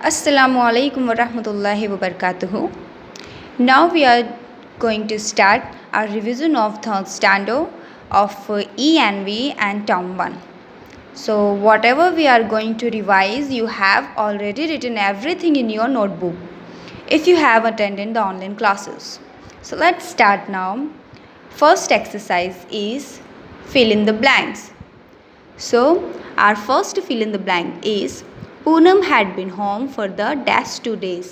Assalamu alaikum wa rahmatullahi wa barakatuhu. Now we are going to start our revision of third standard of ENV and Term 1. So whatever we are going to revise, you have already written everything in your notebook if you have attended the online classes. So let's start now. First exercise is fill in the blanks. So our first fill in the blank is Poonam had been home for the dash 2 days.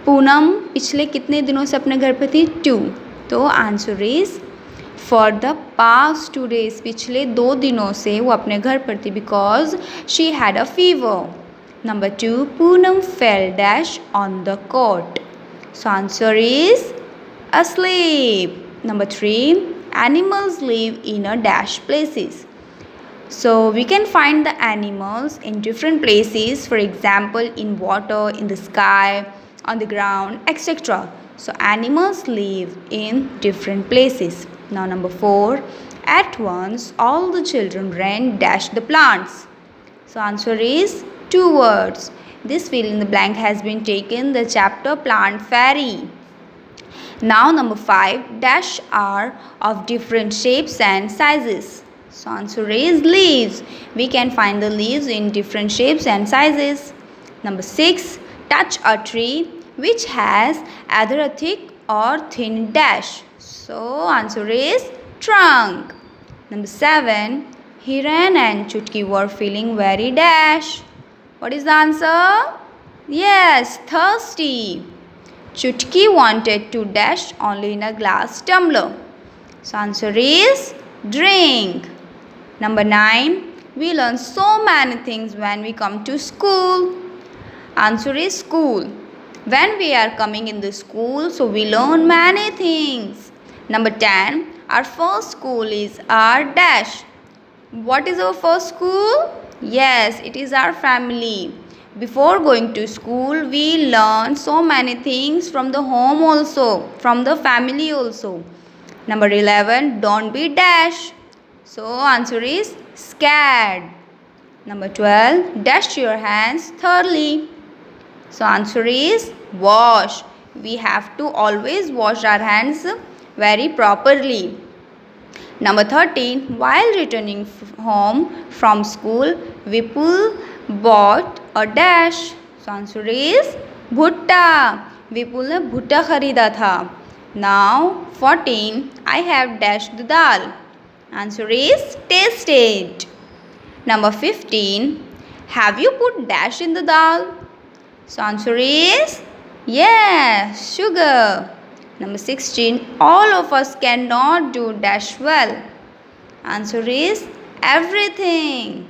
Poonam पिछले कितने दिनों से अपने घर पे थी? 2. तो answer is for the past 2 days, पिछले 2 दिनों से वो अपने घर पर थी because she had a fever. Number 2, Poonam fell dash on the cot. So answer is asleep. Number 3, animals live in a dash places. So we can find the animals in different places, for example in water, in the sky, on the ground, etc. So animals live in different places. Now number 4, at once all the children ran dash the plants. So answer is 2 words. This fill in the blank has been taken the chapter Plant Fairy. Now number 5, dash are of different shapes and sizes. So answer is leaves. We can find the leaves in different shapes and sizes. Number 6, touch a tree which has either a thick or thin dash. So answer is trunk. Number 7, Hiran and Chutki were feeling very dash. What is the answer? Yes, thirsty. Chutki wanted to dash only in a glass tumbler. So answer is drink. Number 9, we learn so many things when we come to school. Answer is school. When we are coming in the school, so we learn many things. Number 10, our first school is our dash. What is our first school? Yes, it is our family. Before going to school, we learn so many things from the home also, from the family also. Number 11, don't be dash. So answer is scared. Number 12, dash your hands thoroughly. So answer is wash. We have to always wash our hands very properly. Number 13, while returning home from school, Vipul bought a dash. So answer is भुट्टा. विपुल ने भुट्टा खरीदा था. Now 14, I have dashed the dal. Answer is tasted. Number 15, have you put dash in the dal? So answer is yes, sugar. Number 16, all of us cannot do dash well. Answer is everything.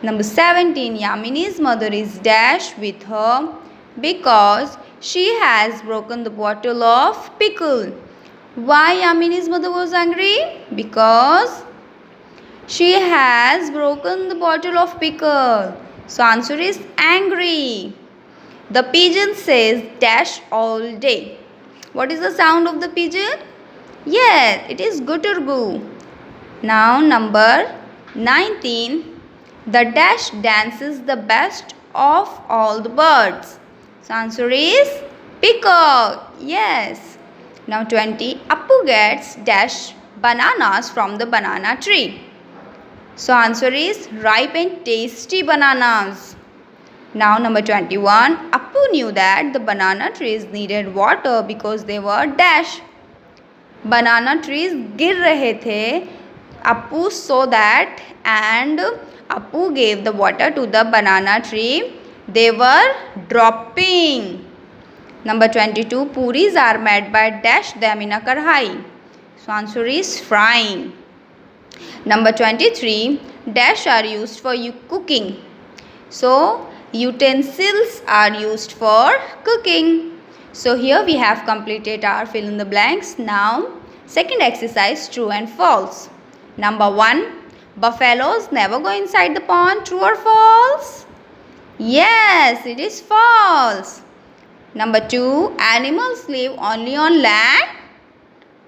Number 17, Yamini's mother is dash with her because she has broken the bottle of pickle. Why Yamini's mother was angry? Because she has broken the bottle of pickle. So answer is angry. The pigeon says dash all day. What is the sound of the pigeon? Yes, it is gutturgu. Now number 19, the dash dances the best of all the birds. So answer is peacock. Yes. Now 20, Appu gets dash bananas from the banana tree. So answer is ripe and tasty bananas. Now number 21, Appu knew that the banana trees needed water because they were dash. Banana trees गिर रहे थे. Appu saw that and Appu gave the water to the banana tree. They were dropping. Number 22, puris are made by dash them in a karhai. So answer is frying. Number 23, dash are used for cooking. So utensils are used for cooking. So here we have completed our fill in the blanks. Now second exercise, true and false. Number 1, buffaloes never go inside the pond. True or false? Yes, it is false. Number 2, animals live only on land.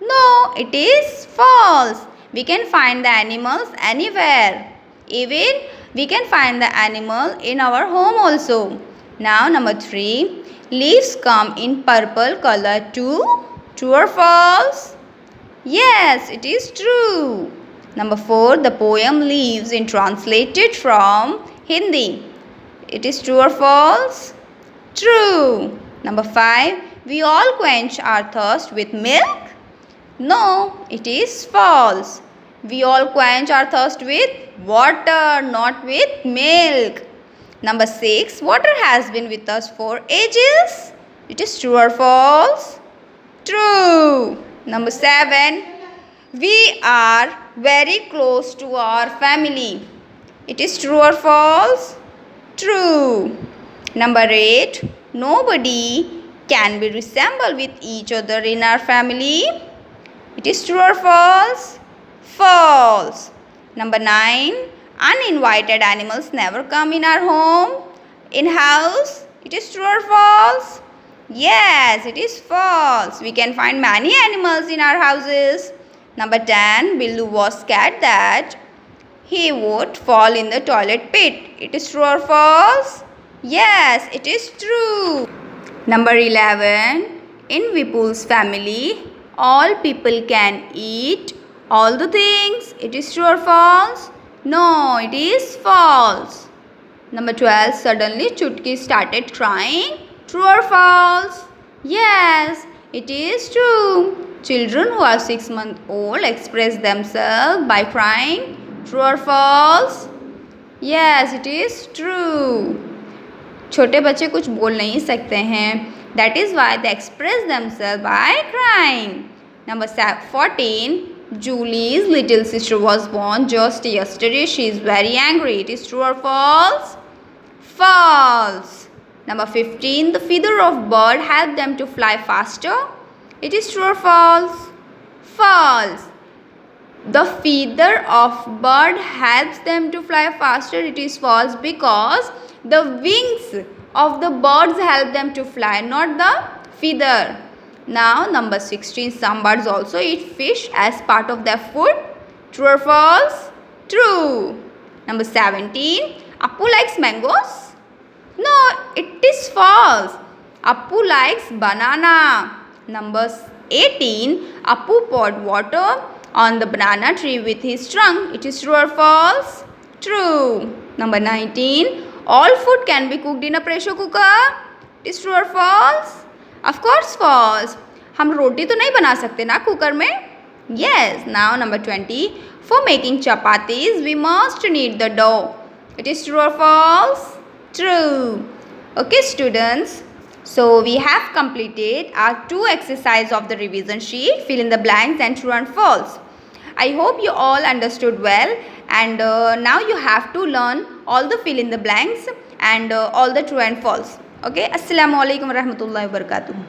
No, it is false. We can find the animals anywhere. Even we can find the animal in our home also. Now number 3. Leaves come in purple color too. True or false? Yes, it is true. Number 4. The poem Leaves is translated from Hindi. It is true or false? True. Number 5. We all quench our thirst with milk. No, it is false. We all quench our thirst with water, not with milk. Number 6. Water has been with us for ages. It is true or false? True. Number 7. We are very close to our family. It is true or false? True. Number 8. Nobody can be resembled with each other in our family. It is true or false? False. Number 9. Uninvited animals never come in our home. In house. It is true or false? Yes, it is false. We can find many animals in our houses. Number 10. Billu was scared that he would fall in the toilet pit. It is true or false? Yes, it is true. Number 11. In Vipul's family, all people can eat all the things. It is true or false? No, it is false. Number 12. Suddenly Chutki started crying. True or false? Yes, it is true. Children who are 6 months old express themselves by crying. True or false? Yes, it is true. छोटे बच्चे कुछ बोल नहीं सकते हैं. That is why they express themselves by crying. Number 14. Julie's little sister was born just yesterday. She is very angry. It is true or false? False. Number 15. The feather of bird helped them to fly faster. It is true or false? False. The feather of bird helps them to fly faster. It is false because the wings of the birds help them to fly, not the feather. Now number 16. Some birds also eat fish as part of their food. True or false? True. Number 17. Appu likes mangoes. No, it is false. Appu likes banana. Number 18. Appu poured water on the banana tree with his trunk. It is true or false? True. Number 19. All food can be cooked in a pressure cooker. It is true or false? Of course false. हम रोटी तो नहीं बना सकते ना cooker में. Yes. Now number 20. For making chapatis we must knead the dough. It is true or false? True. Okay students. So we have completed our 2 exercises of the revision sheet. Fill in the blanks and true and false. I hope you all understood well, and now you have to learn all the fill in the blanks and all the true and false. Okay. Assalamu alaikum warahmatullahi wabarakatuh.